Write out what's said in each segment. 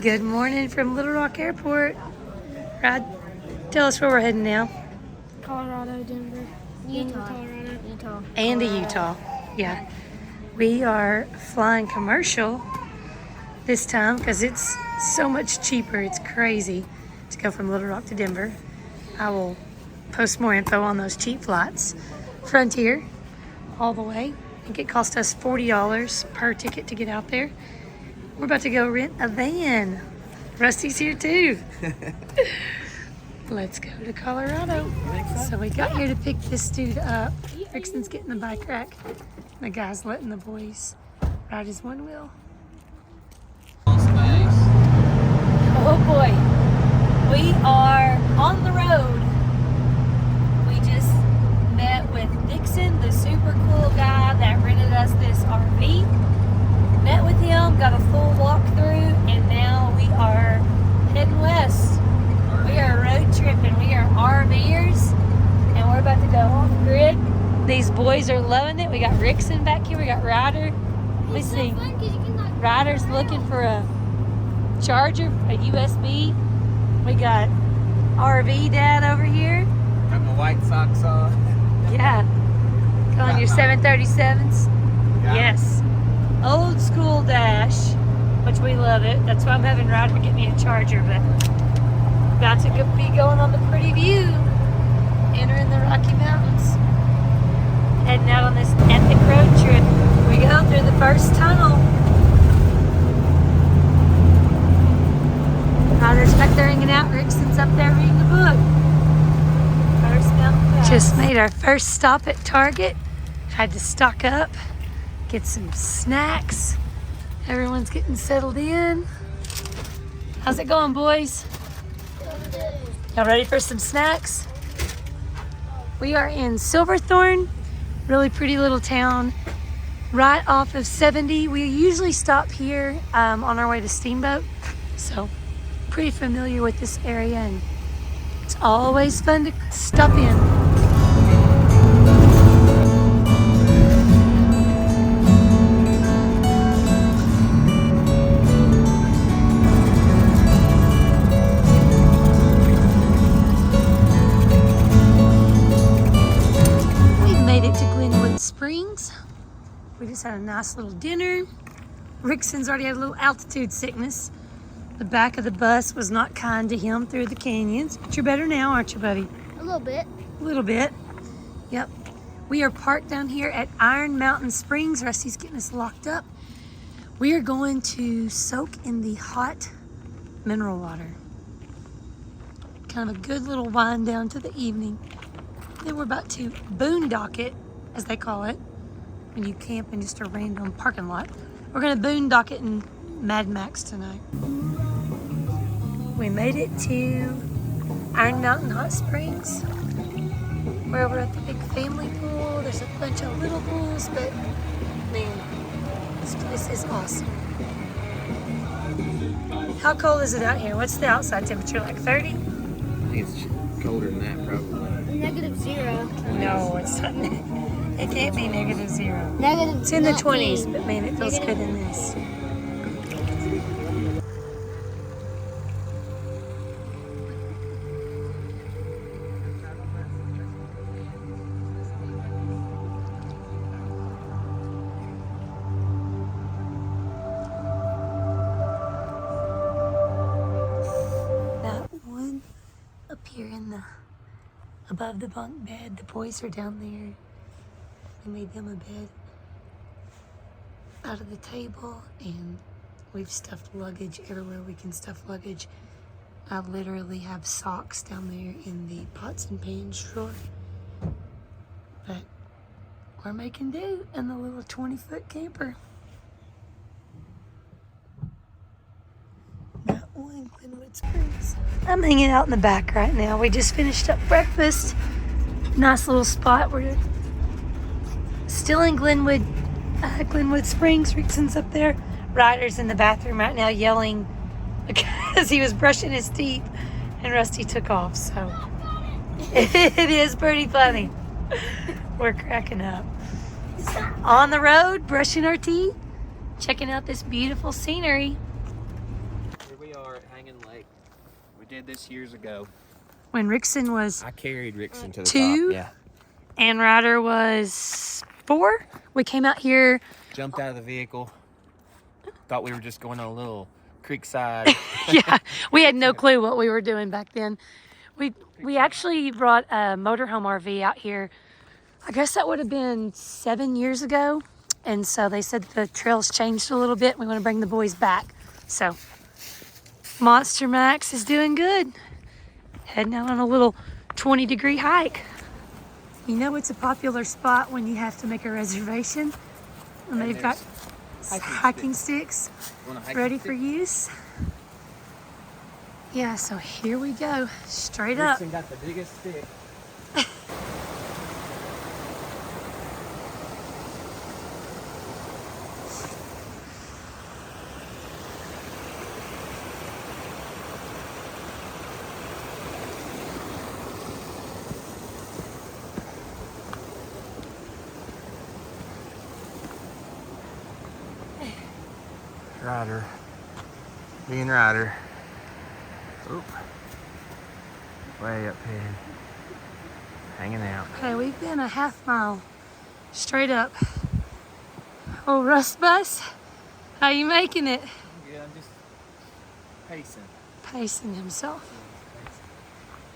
Good morning from Little Rock Airport. Rod, tell us where we're heading now. Colorado, Denver, Utah, Colorado, Utah, And to Utah. Yeah. We are flying commercial this time because it's so much cheaper. It's crazy to go from Little Rock to Denver. I will post more info on those cheap flights. Frontier, all the way. I think it cost us $40 per ticket to get out there. We're about to go rent a van. Rusty's here too. Let's go to Colorado. So we got here to pick this dude up. Rickson's getting the bike rack. The guy's letting the boys ride his one wheel. Oh boy, we are on the road. We just met with Dixon, the super cool guy that rented us this RV. Met with him, got a full walkthrough, and now we are heading west. We are road tripping. We are RVers, and we're about to go off grid. These boys are loving it. We got Rickson back here. We got Ryder. Let me see. Ryder's looking for a charger, a USB. We got RV Dad over here. Got my white socks on. Yeah. Calling your 737s. Yeah. Yes. Old school dash, which we love it. That's why I'm having Ryder get me a charger, but about to be going on the pretty view, entering the Rocky Mountains, heading out on this epic road trip. We go through the first tunnel. Ryder's back there hanging out. Rickson's up there reading the book. First mountain pass. Just made our first stop at Target. Had to stock up. Get some snacks. Everyone's getting settled in. How's it going, boys? Y'all ready for some snacks? We are in Silverthorne, really pretty little town, right off of 70. We usually stop here on our way to Steamboat, so pretty familiar with this area, and it's always fun to stop in. We just had a nice little dinner. Rickson's already had a little altitude sickness. The back of the bus was not kind to him through the canyons, but you're better now, aren't you, buddy? A little bit. A little bit. Yep. We are parked down here at Iron Mountain Springs. Rusty's getting us locked up. We are going to soak in the hot mineral water. Kind of a good little wind down to the evening. Then we're about to boondock it, as they call it, when you camp in just a random parking lot. We're gonna boondock it in Mad Max tonight. We made it to Iron Mountain Hot Springs. We're over at the big family pool. There's a bunch of little pools, but man, this place is awesome. How cold is it out here? What's the outside temperature, like 30? I think it's colder than that, probably. -0. No, it's not. It can't be -0. Negative. It's in the 20s, but man, it feels good in this. That one up here in the above the bunk bed. The boys are down there. We made them a bed out of the table, and we've stuffed luggage everywhere we can stuff luggage. I literally have socks down there in the pots and pans drawer, but we're making do in the little 20-foot camper. That one, Glenwood Springs. I'm hanging out in the back right now. We just finished up breakfast. Nice little spot. We're still in Glenwood Springs. Rickson's up there. Ryder's in the bathroom right now yelling because he was brushing his teeth and Rusty took off. So it is pretty funny. We're cracking up. On the road, brushing our teeth, checking out this beautiful scenery. Here we hanging lake. We did this years ago. When Rickson was I carried Rickson to the 2. top. Yeah. and Ryder was 4. We came out here. Jumped out of the vehicle. Thought we were just going on a little creekside. Yeah, we had no clue what we were doing back then. We actually brought a motorhome RV out here. I guess that would have been 7 years ago. And so they said the trails changed a little bit. We want to bring the boys back. So Monster Max is doing good. Heading out on a little 20-degree hike. You know it's a popular spot when you have to make a reservation. And they've got hiking sticks ready for use. Yeah, so here we go. Straight up. Rickson got the biggest stick. Ryder. Being Ryder. Oop. Way up here. Hanging out. Okay, we've been a half mile straight up. Oh, Rust Bus, how you making it? Yeah, I'm just pacing. Pacing himself.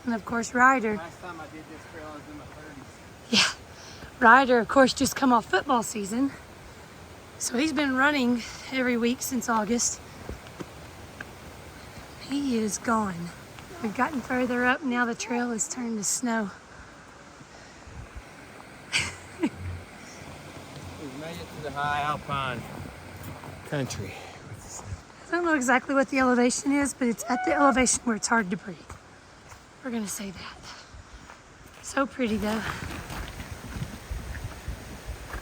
And of course, Ryder. Last time I did this trail, I was in my 30s. Yeah, Ryder, of course, just come off football season. So he's been running every week since August. He is gone. We've gotten further up, now the trail has turned to snow. We've made it to the high alpine country. I don't know exactly what the elevation is, but it's at the elevation where it's hard to breathe. We're gonna say that. So pretty though.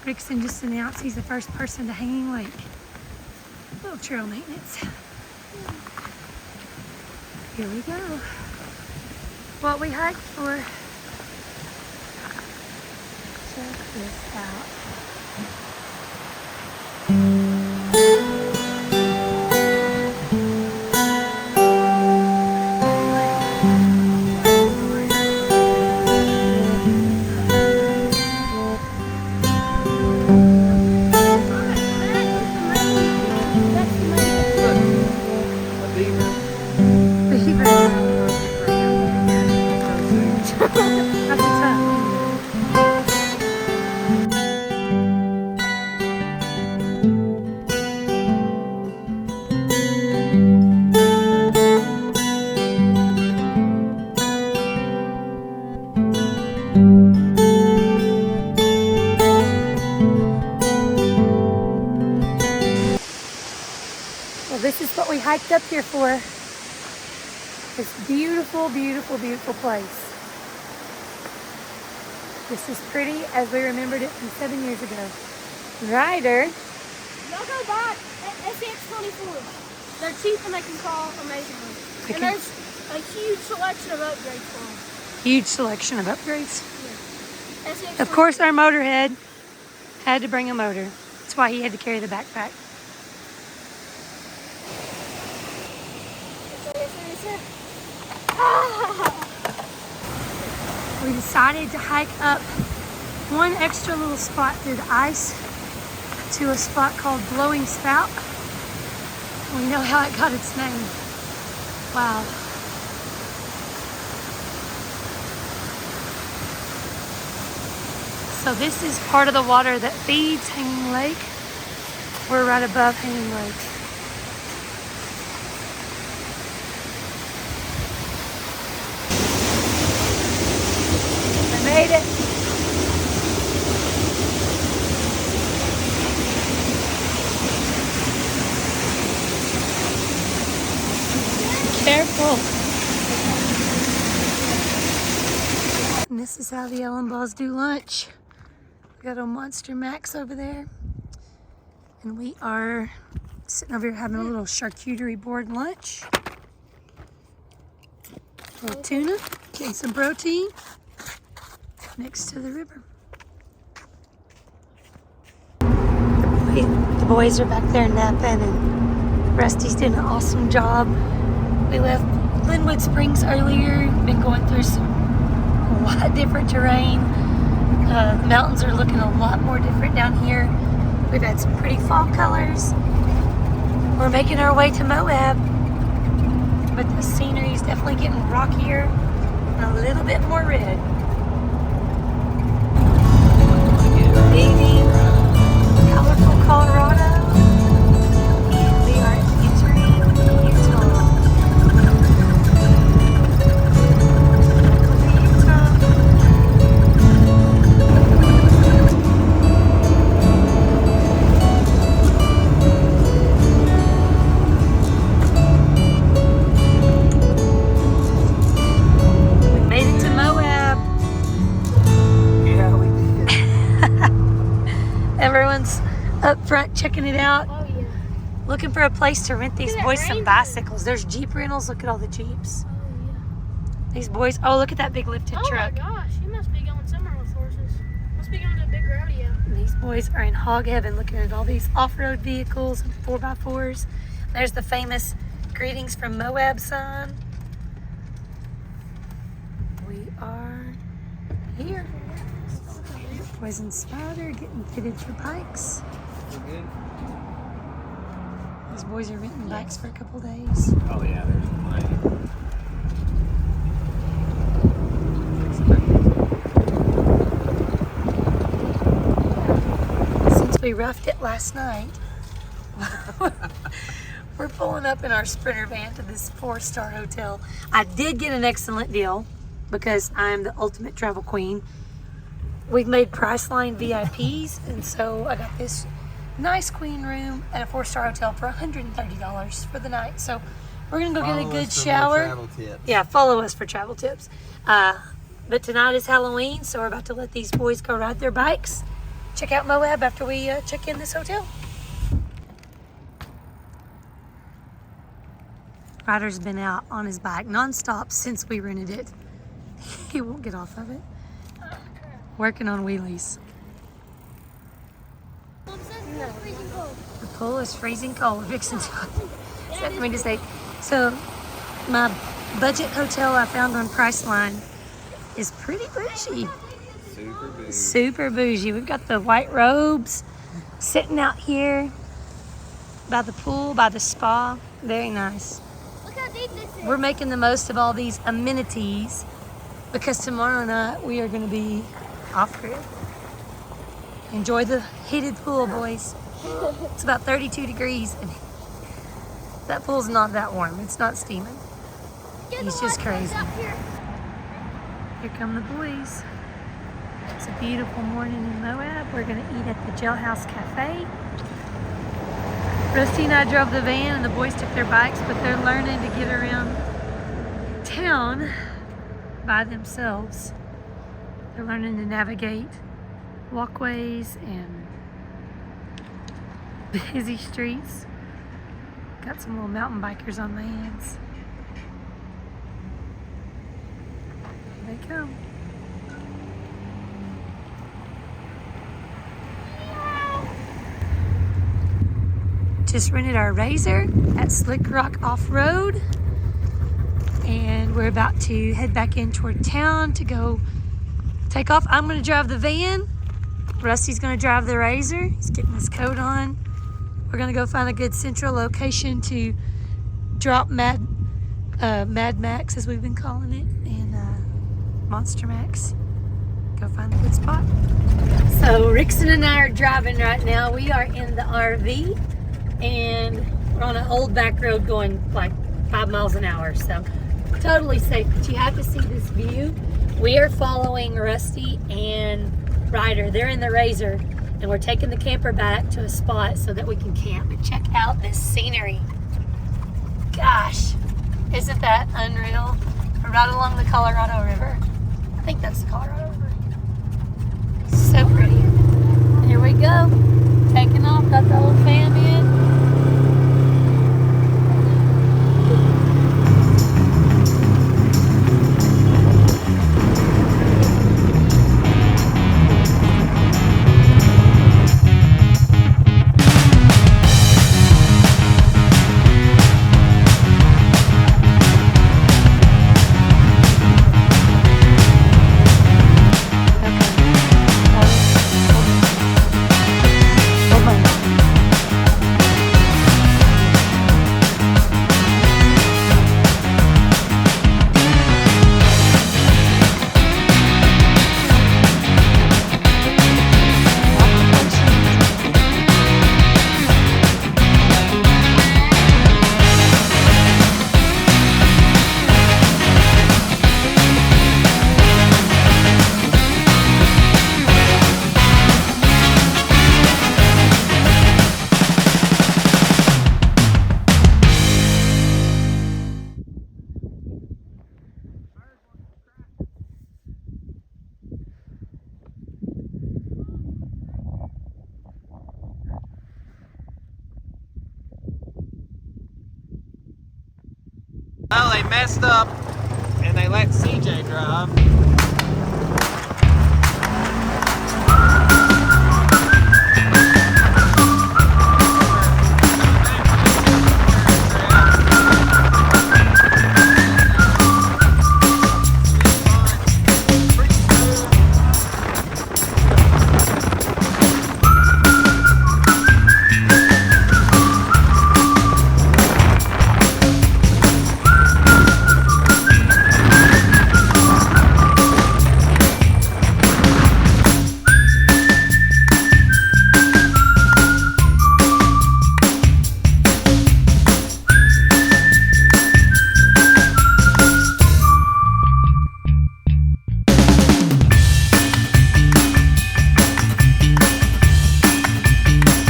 Rickson just announced he's the first person to Hanging Lake. A little trail maintenance. Here we go. What we hiked for. Check this out. This is what we hiked up here for. This beautiful, beautiful, beautiful place. This is pretty as we remembered it from 7 years ago. Ryder. Y'all go back at SX24. They're cheap and they can crawl amazingly. And there's a huge selection of upgrades for them. Huge selection of upgrades. Yeah. SX24. Of course, our motorhead had to bring a motor. That's why he had to carry the backpack. We decided to hike up one extra little spot through the ice to a spot called Blowing Spout. We know how it got its name. Wow. So this is part of the water that feeds Hanging Lake. We're right above Hanging Lake. I made it. Careful. And this is how the Ellen Balls do lunch. We got a Monster Max over there. And we are sitting over here having a little charcuterie board lunch. A little tuna, getting some protein next to the river. The boys are back there napping and Rusty's doing an awesome job. We left Glenwood Springs earlier. Been going through a lot of different terrain. The mountains are looking a lot more different down here. We've had some pretty fall colors. We're making our way to Moab, but the scenery is definitely getting rockier and a little bit more red. Leaving colorful Colorado, and we are entering Utah. We made it to Moab. Yeah, we did. Everyone's up front checking it out, Oh yeah. looking for a place to rent these Look at that boys some rainbow. bicycles. There's Jeep rentals. Look at all the Jeeps. Oh yeah. These boys, oh, look at that big lifted Oh truck. my gosh, you must be going somewhere with horses. Must be going to a big rodeo. These boys are in hog heaven looking at all these off-road vehicles and 4x4s. There's the famous greetings from Moab sign. We are here. Boys and Spider getting fitted for bikes. We're good. These boys are renting bikes for a couple days. Oh yeah, there's plenty. Since we roughed it last night, we're pulling up in our Sprinter van to this 4-star hotel. I did get an excellent deal because I'm the ultimate travel queen. We've made Priceline VIPs, and so I got this nice queen room at a 4-star hotel for $130 for the night. So we're gonna go get a good shower. Yeah, follow us for travel tips. But tonight is Halloween, so we're about to let these boys go ride their bikes. Check out Moab after we check in this hotel. Ryder's been out on his bike nonstop since we rented it. He won't get off of it. Working on wheelies. Mom says it's freezing cold. The pool is freezing cold. We're fixing to set for me to say. So my budget hotel I found on Priceline is pretty bougie. Super big. Super bougie. We've got the white robes sitting out here by the pool, by the spa. Very nice. Look how deep this is. We're making the most of all these amenities because tomorrow night we are going to be off-grid. Enjoy the heated pool, boys. It's about 32 degrees and that pool's not that warm. It's not steaming. Get He's the just light bulbs crazy. up here. Here come the boys. It's a beautiful morning in Moab. We're going to eat at the Jailhouse Cafe. Rusty and I drove the van and the boys took their bikes, but they're learning to get around town by themselves. They're learning to navigate walkways and busy streets. Got some little mountain bikers on the hands. Here they come. Just rented our Razor at Slick Rock Off-Road, and we're about to head back in toward town to go take off. I'm going to drive the van. Rusty's going to drive the Razor. He's getting his coat on. We're going to go find a good central location to drop Mad Max, as we've been calling it, and Monster Max. Go find a good spot. So Rickson and I are driving right now. We are in the RV. And we're on an old back road going like 5 miles an hour, so totally safe. But you have to see this view. We are following Rusty and Ryder. They're in the Razor, and we're taking the camper back to a spot so that we can camp. But check out this scenery. Gosh, isn't that unreal? We're right along the Colorado River. I think that's the Colorado River. So pretty. Here we go. Taking off. Got the old fam in. Well, they messed up and they let CJ drive.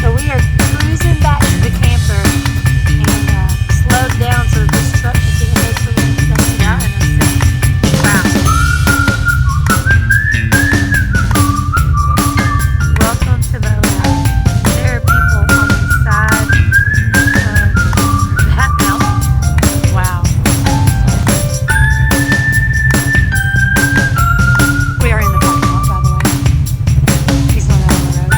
So we are cruising back to the camper and slowed down so this truck could get away from us out in a second. Wow. Welcome to Moab. There are people on the side of that mountain. Wow. We are in the parking lot, by the way. He's not out on the road.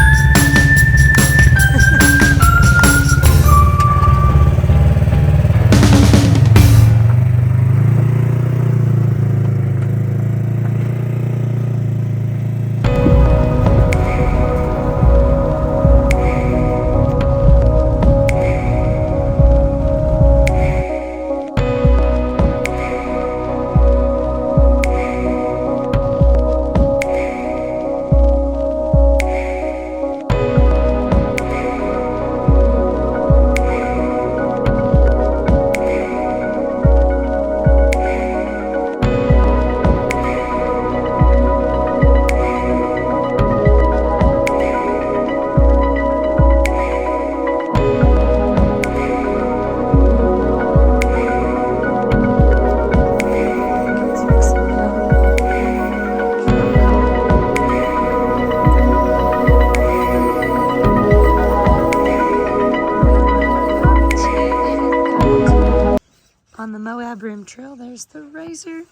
On the Moab Rim Trail, there's the Razor.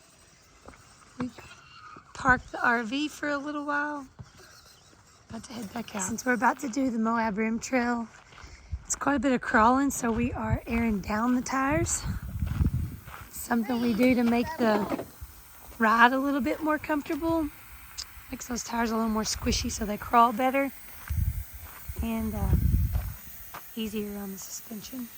We parked the RV for a little while. About to head back out. Since we're about to do the Moab Rim Trail, it's quite a bit of crawling, so we are airing down the tires. It's something we do to make the ride a little bit more comfortable. Makes those tires a little more squishy so they crawl better and easier on the suspension.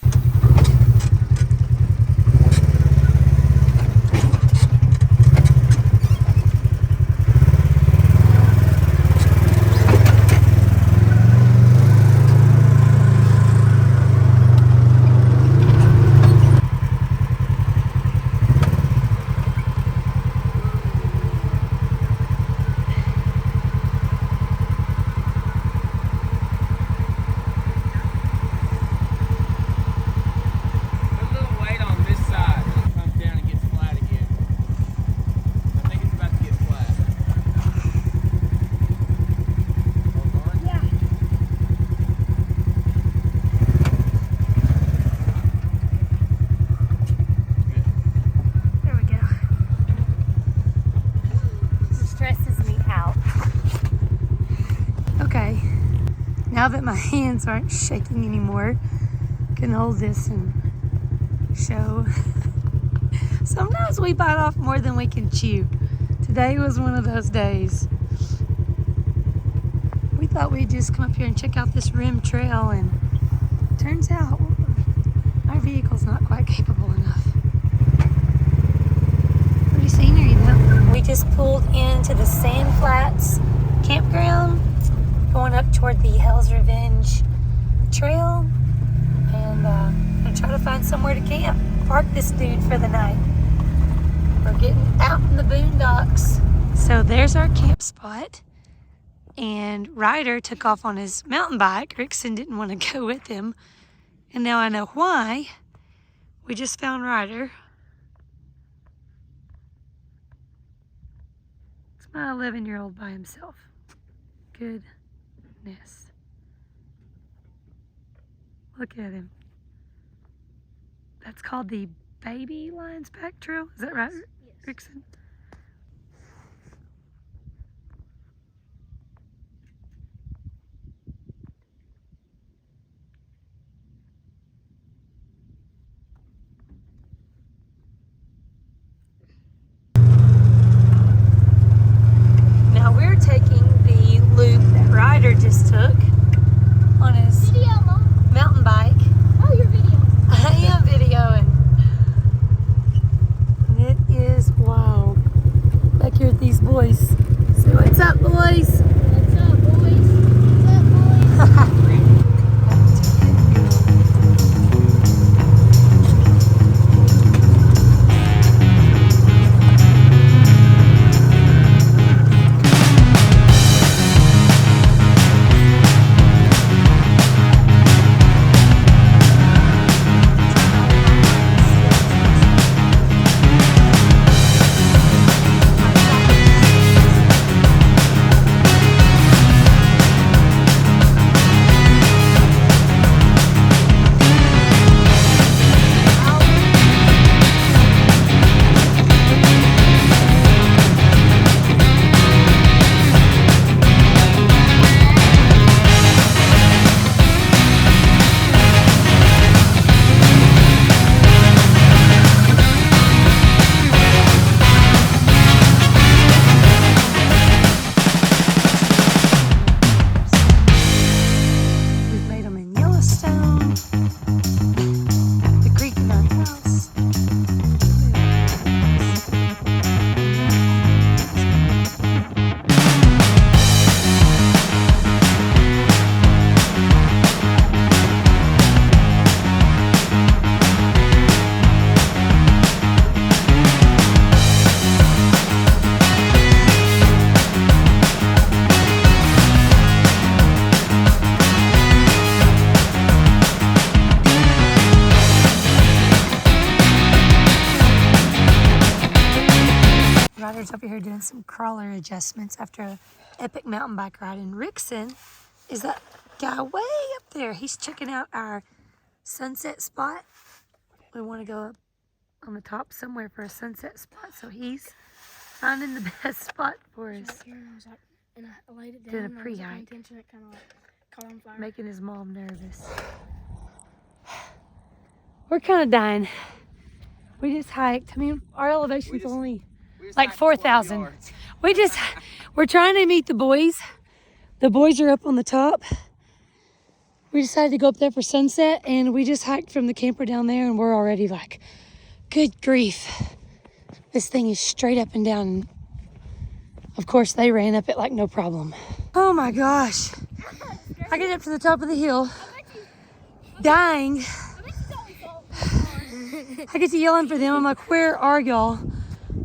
Now that my hands aren't shaking anymore, I can hold this and show. Sometimes we bite off more than we can chew. Today was one of those days. We thought we'd just come up here and check out this rim trail, and turns out our vehicle's not quite capable enough. Pretty scenery though. We just pulled into the Sand Flats campground, going up toward the Hell's Revenge trail, and gonna try to find somewhere to camp. Park this dude for the night. We're getting out in the boondocks. So there's our camp spot, and Ryder took off on his mountain bike. Rickson didn't want to go with him, and now I know why. We just found Ryder. It's my 11-year-old by himself. Goodness. Look at him. That's called the baby Lions Back Trail. Is that right, Yes. Rickson? Now we're taking the loop that Ryder just took on his Video, Mom. mountain bike. Oh, your video. I am videoing. And it is wild. Back here with these boys. Say what's up, boys? What's up, boys? What's up, boys? We've made them in Yellowstone, the creek in our house. Ryder's up here doing some crawler adjustments after an epic mountain bike ride. And Rickson is that guy way up there. He's checking out our sunset spot. We want to go up on the top somewhere for a sunset spot. So he's finding the best spot for us. Right here, and I was like, and I laid it down. Doing a and I wasn't paying pre-hike. attention, it kind of like caught on fire. Making his mom nervous. We're kind of dying. We just hiked. I mean, our elevation's only like 4,000. We're trying to meet the boys. The boys are up on the top. We decided to go up there for sunset, and we just hiked from the camper down there, and we're already like, good grief. This thing is straight up and down. Of course, they ran up it like no problem. Oh my gosh. I get up to the top of the hill, dying. I get to yelling for them. I'm like, where are y'all?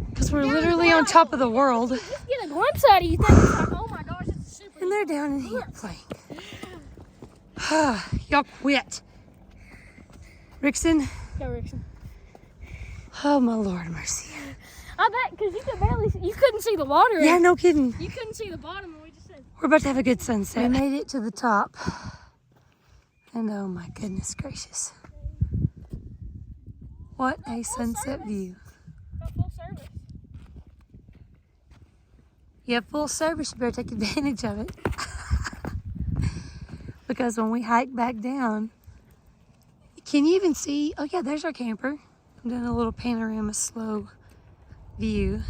Because we're literally on top of the world. Just get a glimpse out of you. Think it's like, oh my gosh, it's a super. And they're down in here playing. Y'all quit. Rickson? Go, Rickson. Oh my Lord mercy. I bet, because you couldn't see the water. Yeah, no kidding. You couldn't see the bottom, and we just said. We're about to have a good sunset. We made it to the top. And oh my goodness gracious. What a sunset view. Got full service. You have full service, you better take advantage of it. Because when we hike back down, can you even see? Oh yeah, there's our camper. I'm doing a little panorama slow view.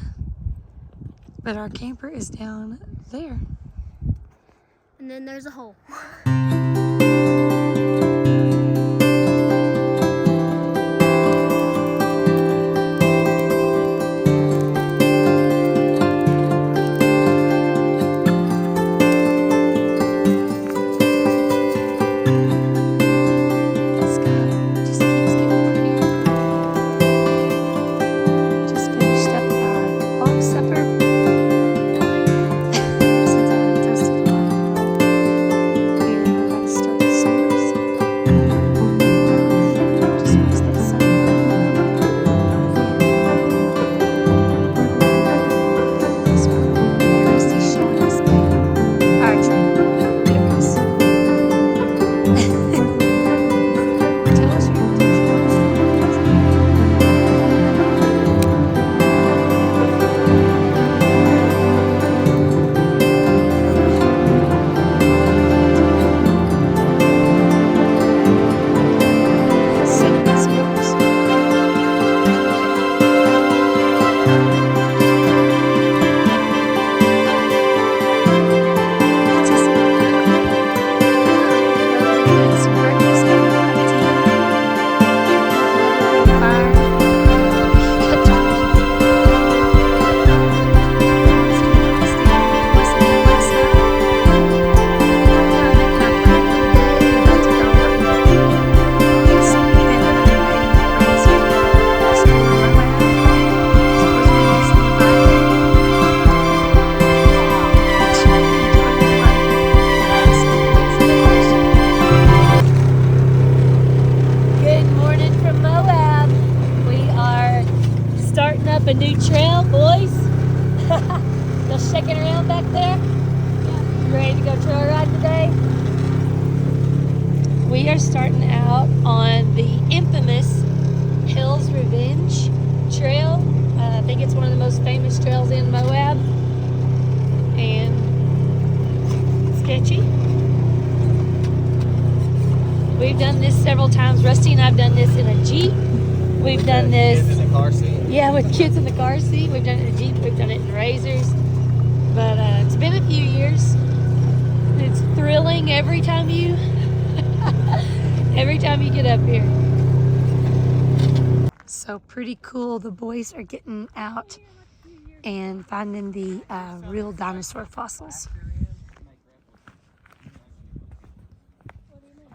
But our camper is down there. And then there's a hole. Start the story. up a new trail, boys. Just shaking around back there. You ready to go trail ride today? We are starting out on the infamous Hill's Revenge Trail. I think it's one of the most famous trails in Moab. And sketchy. We've done this several times. Rusty and I've done this in a Jeep. We've done this. Kids in the car seat. Yeah, with kids in the car seat. We've done it in a Jeep. We've done it in Razors. But it's been a few years. It's thrilling every time you get up here. So pretty cool. The boys are getting out and finding the real dinosaur fossils.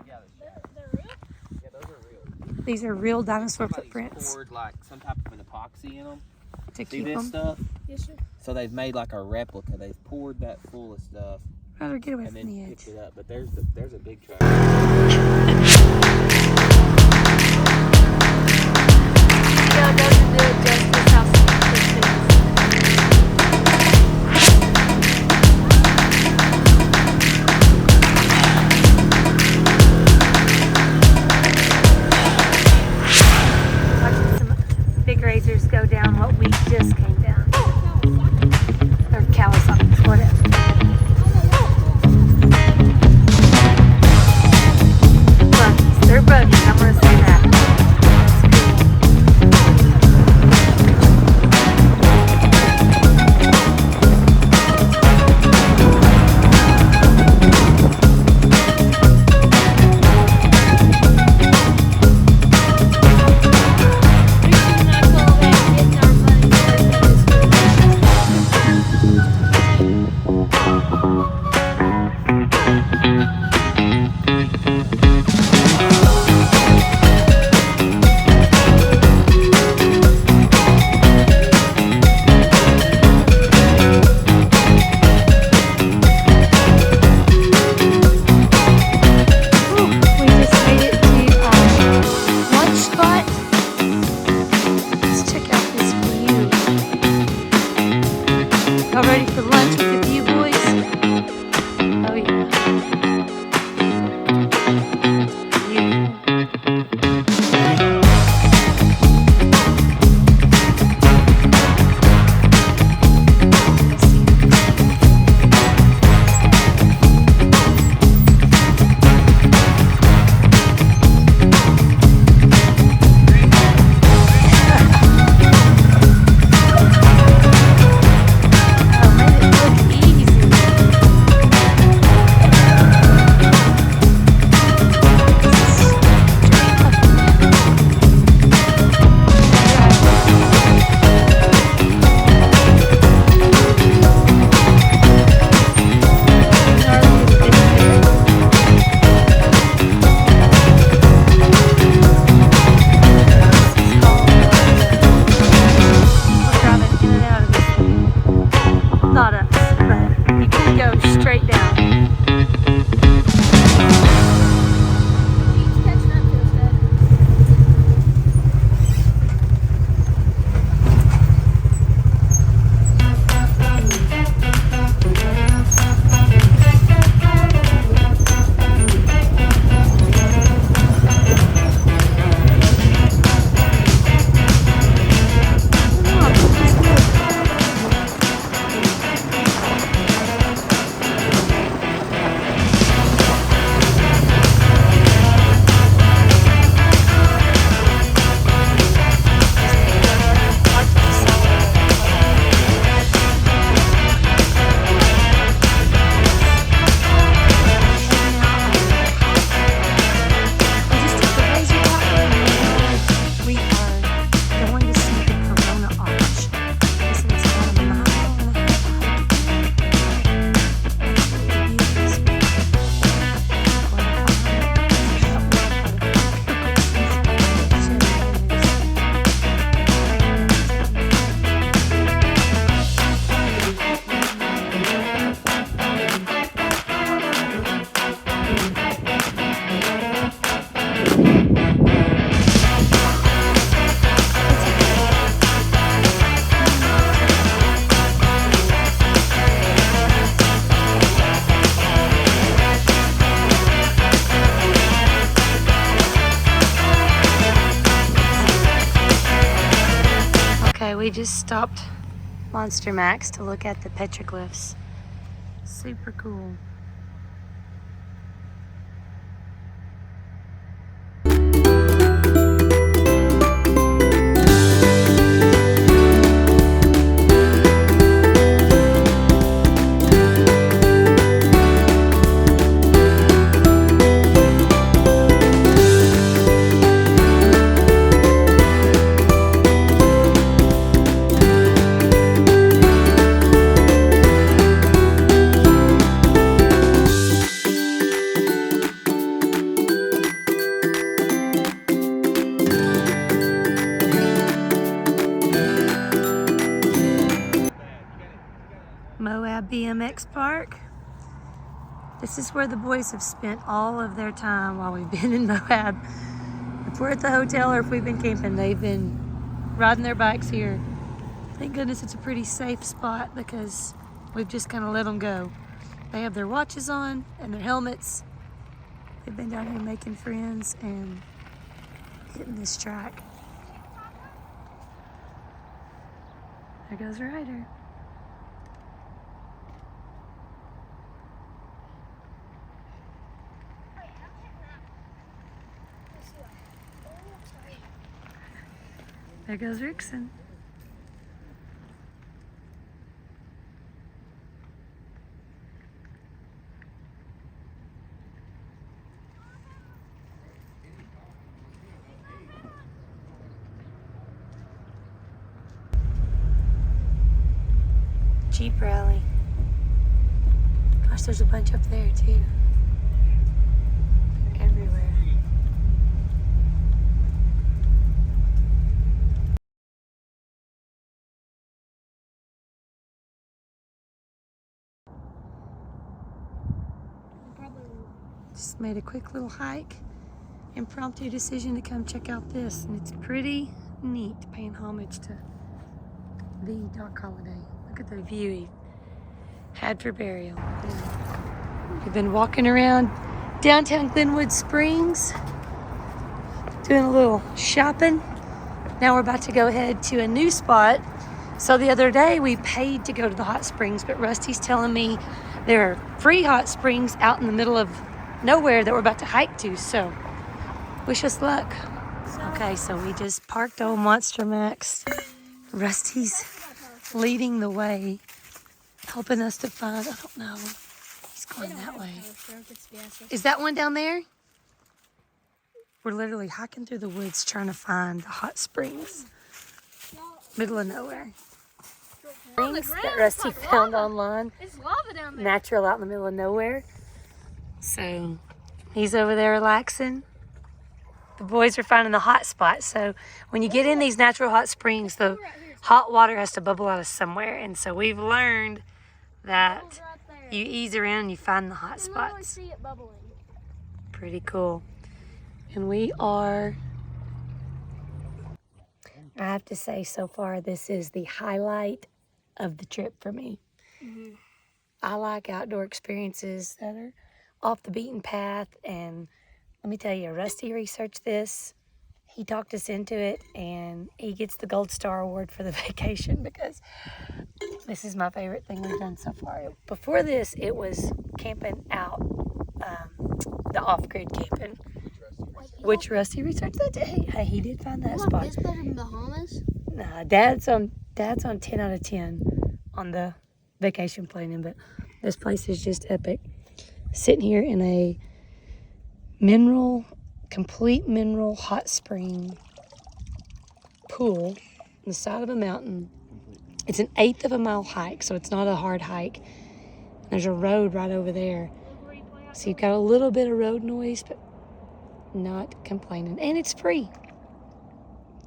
Yeah, those are real. These are real dinosaur Somebody's footprints poured like some type of an epoxy in them. to See keep this them. stuff? Yes, sir. So they've made like a replica. They've poured that full of stuff Rather get away and from then the edge. picked it up. But there's a big track. Yeah, it doesn't do it justice how smooth this is. Watching some big razors go down what we just came down. Or Kawasaki's, whatever. Buggies. They're buggies, I'm gonna say that. It's cool. So we just stopped Monster Max to look at the petroglyphs. Super cool. Moab BMX Park. This is where the boys have spent all of their time while we've been in Moab. If we're at the hotel or if we've been camping, they've been riding their bikes here. Thank goodness it's a pretty safe spot because we've just kind of let them go. They have their watches on and their helmets. They've been down here making friends and hitting this track. There goes Ryder. There goes Rickson. Jeep rally. Gosh, there's a bunch up there too. Everywhere. Just made a quick little hike. Impromptu decision to come check out this, and it's pretty neat, paying homage to the Doc Holliday. Look at the view he had for burial. We've been walking around downtown Glenwood Springs, doing a little shopping. Now we're about to go ahead to a new spot. So the other day we paid to go to the hot springs, but Rusty's telling me there are free hot springs out in the middle of nowhere that we're about to hike to, so wish us luck. Okay, so we just parked old Monster Max. Rusty's leading the way, helping us to find, I don't know, he's going that way. Is that one down there? We're literally hiking through the woods trying to find the hot springs. Middle of nowhere. Springs that Rusty found online. It's lava down there. Natural out in the middle of nowhere. So he's over there relaxing. The boys are finding the hot spot. So when you get in these natural hot springs, the hot water has to bubble out of somewhere. And so we've learned that you ease around and you find the hot spots. See it bubbling. Pretty cool. And we are, I have to say so far, this is the highlight of the trip for me. Mm-hmm. I like outdoor experiences that are off the beaten path, and let me tell you, Rusty researched this. He talked us into it, and he gets the Gold Star Award for the vacation because this is my favorite thing we've done so far. Before this, it was camping out, the off-grid camping, which Rusty researched that day. Hey, he did find that spot. It's better than Bahamas? Nah, Dad's on 10 out of 10 on the vacation planning, but this place is just epic. Sitting here in a complete mineral hot spring pool on the side of a mountain. It's an 1/8 of a mile hike, so it's not a hard hike. There's a road right over there. So you've got a little bit of road noise, but not complaining. And it's free.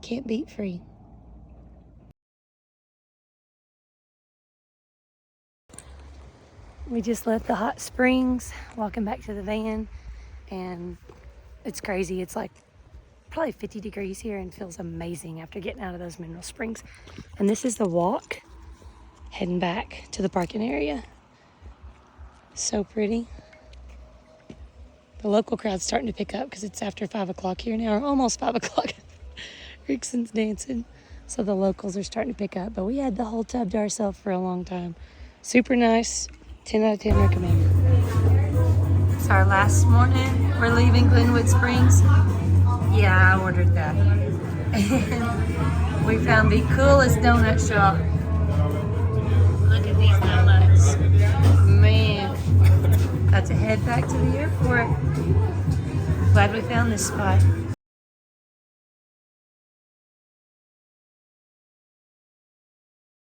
Can't beat free. We just left the hot springs, walking back to the van, and it's crazy. It's like probably 50 degrees here and feels amazing after getting out of those mineral springs. And this is the walk heading back to the parking area. So pretty. The local crowd's starting to pick up because it's after 5 o'clock here now, or almost 5 o'clock. Rickson's dancing. So the locals are starting to pick up. But we had the whole tub to ourselves for a long time. Super nice. 10 out of 10 recommend. It's our last morning. We're leaving Glenwood Springs. Yeah, I ordered that. And we found the coolest donut shop. Look at these donuts. Man. About to head back to the airport. Glad we found this spot.